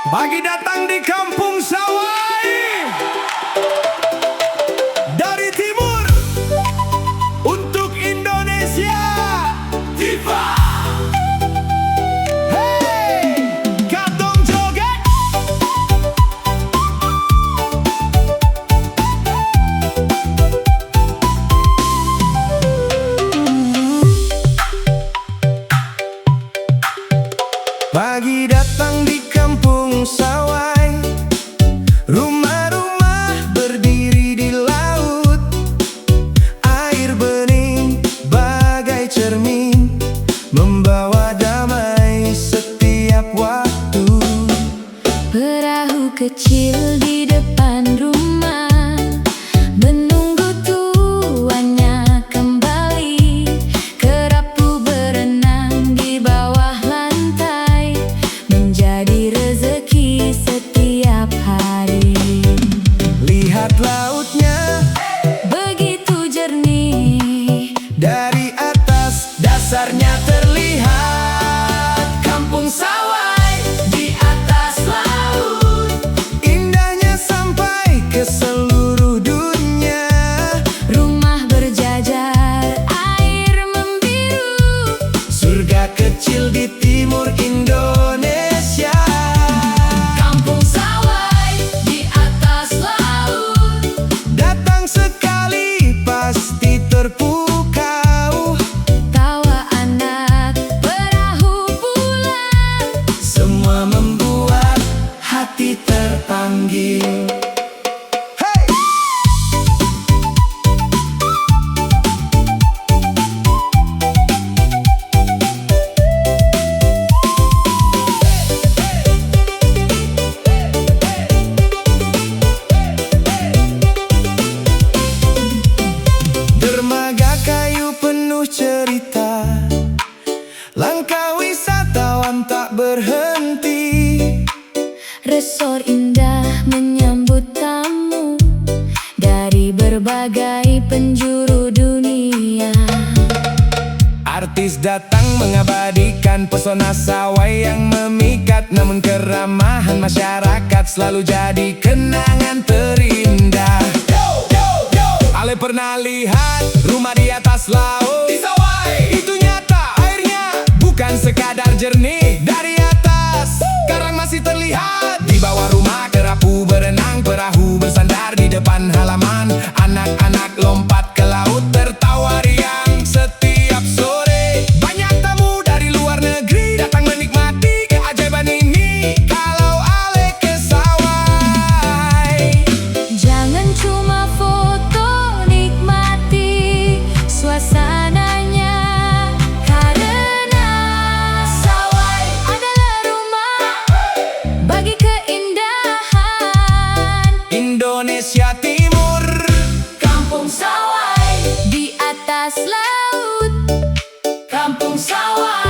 Pagi datang di kampung Sawai dari timur untuk Indonesia. Tifa, hey, katong joget. Pagi datang di kampung Sawai, rumah-rumah berdiri di laut. Air bening bagai cermin, membawa damai setiap waktu. Perahu kecil di depan rumah menunggu tuannya kembali. Kerapu berenang di bawah lantai, menjadi rezeki setiap hari. Lihat lautnya Begitu jernih, dari atas, dasarnya terlihat. Kampung Sawai di atas laut, indahnya sampai ke seluruh dunia. rumah berjajar, air membiru. Surga kecil di timur Indonesia. Kampung Sawai di atas laut, Datang sekali pasti terpukau. tawa anak, perahu pulang. Semua membuat hati terpanggil. Hey! Dermaga kayu penuh cerita, langkah wisatawan tak berhenti. Resor indah menyambut tamu dari berbagai penjuru dunia. Artis datang mengabadikan pesona Sawai yang memikat. Namun keramahan masyarakat selalu jadi kenangan terindah. Ale pernah lihat rumah di atas laut di Sawai? Itu nyata, airnya bukan sekadar jernih. Dari atas, karang masih terlihat. Di bawah rumah kerapu berenang, perahu bersandar di depan halaman. Anak-anak lompat ke laut tertawa riang setiap sore. Banyak tamu dari luar negeri datang menikmati keajaiban ini. Kalau Ale ke Sawai, Jangan cuma foto, nikmati suasananya. Karena Sawai adalah rumah bagi keindahan. Indonesia Timur. Kampung Sawai di atas laut, Kampung Sawai.